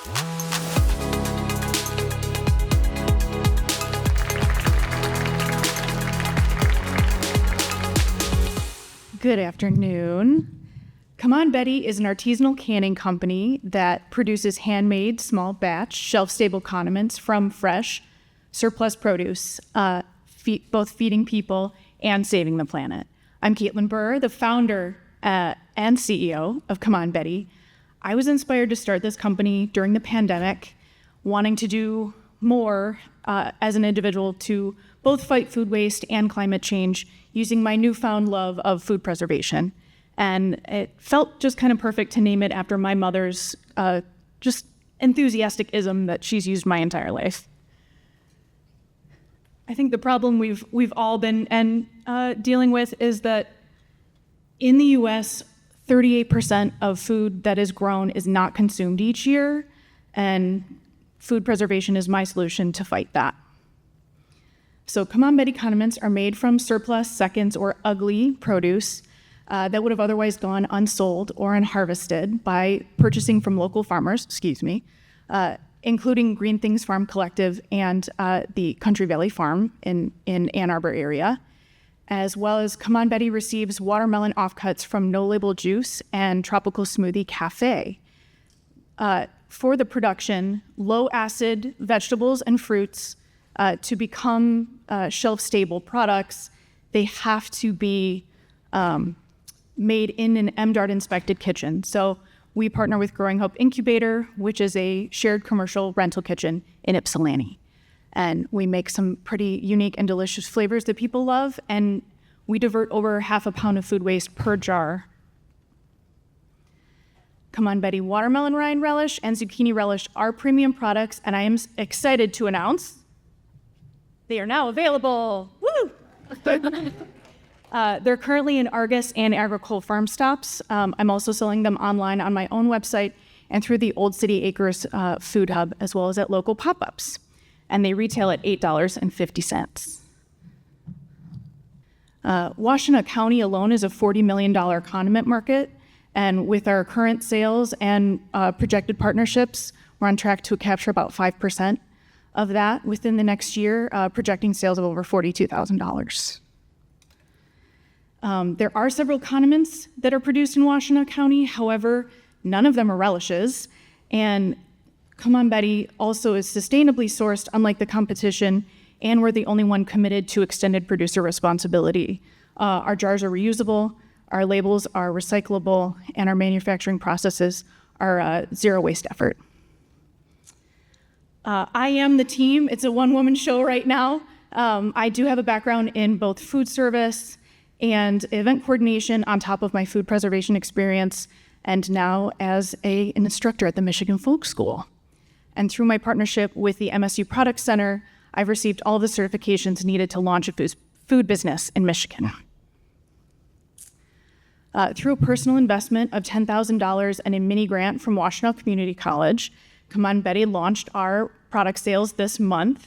Good afternoon. Come On Betty is an artisanal canning company that produces handmade, small batch, shelf-stable condiments from fresh, surplus produce, both feeding people and saving the planet. I'm Caitlin Burr, the founder and CEO of Come On Betty. I was inspired to start this company during the pandemic, wanting to do more as an individual to both fight food waste and climate change using my newfound love of food preservation. And it felt just kind of perfect to name it after my mother's just enthusiastic-ism that she's used my entire life. I think the problem we've all been dealing with is that in the US, 38% of food that is grown is not consumed each year, and food preservation is my solution to fight that. So Come On Betty condiments are made from surplus, seconds, or ugly produce that would have otherwise gone unsold or unharvested by purchasing from local farmers, including Green Things Farm Collective and the Country Valley Farm in Ann Arbor area, as well as Come On Betty receives watermelon offcuts from No Label Juice and Tropical Smoothie Cafe. For the production, low-acid vegetables and fruits to become shelf-stable products, they have to be made in an MDARD-inspected kitchen. So we partner with Growing Hope Incubator, which is a shared commercial rental kitchen in Ypsilanti. And we make some pretty unique and delicious flavors that people love, and we divert over 1/2 pound of food waste per jar. Come On Betty watermelon rind relish and zucchini relish are premium products, and I am excited to announce they are now available. Woo! They're currently in Argus and Agricole farm stops. I'm also selling them online on my own website and through the Old City Acres Food Hub, as well as at local pop-ups. And they retail at $8.50. Washtenaw County alone is a $40 million condiment market. And with our current sales and projected partnerships, we're on track to capture about 5% of that within the next year, projecting sales of over $42,000. There are several condiments that are produced in Washtenaw County. However, none of them are relishes. And Come On Betty also is sustainably sourced, unlike the competition, and we're the only one committed to extended producer responsibility. Our jars are reusable, our labels are recyclable, and our manufacturing processes are a zero waste effort. I am the team. It's a one-woman show right now. I do have a background in both food service and event coordination on top of my food preservation experience, and now as an instructor at the Michigan Folk School. And through my partnership with the MSU Product Center, I've received all the certifications needed to launch a food business in Michigan. Through a personal investment of $10,000 and a mini grant from Washtenaw Community College, Come On Betty launched our product sales this month,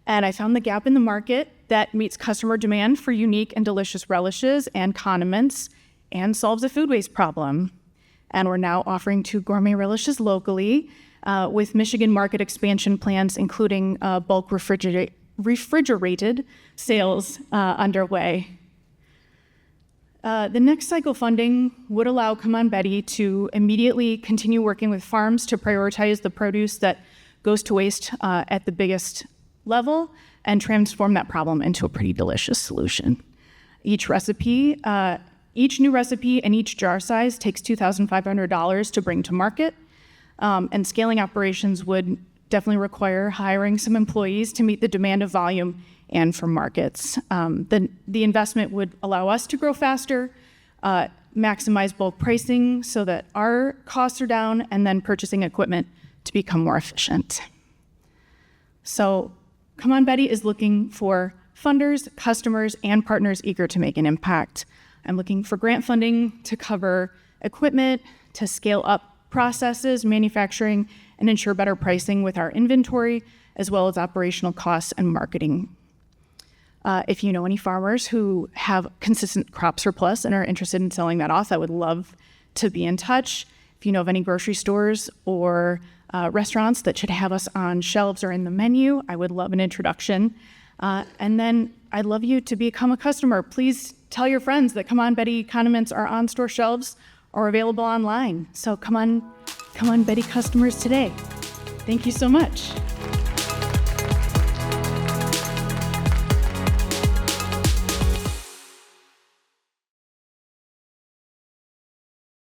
and I found the gap in the market that meets customer demand for unique and delicious relishes and condiments and solves a food waste problem. And we're now offering 2 gourmet relishes locally with Michigan market expansion plans, including bulk refrigerated sales underway. The NextCycle funding would allow Come On Betty to immediately continue working with farms to prioritize the produce that goes to waste at the biggest level and transform that problem into a pretty delicious solution. Each new recipe and each jar size takes $2,500 to bring to market, and scaling operations would definitely require hiring some employees to meet the demand of volume and from markets. The investment would allow us to grow faster, maximize bulk pricing so that our costs are down, and then purchasing equipment to become more efficient. So Come On Betty is looking for funders, customers, and partners eager to make an impact. I'm looking for grant funding to cover equipment, to scale up processes, manufacturing, and ensure better pricing with our inventory, as well as operational costs and marketing. If you know any farmers who have consistent crop surplus and are interested in selling that off, I would love to be in touch. If you know of any grocery stores or restaurants that should have us on shelves or in the menu. I would love an introduction. And then I'd love you to become a customer. Please tell your friends that Come On Betty condiments are on store shelves or available online. So come on Betty customers today. Thank you so much.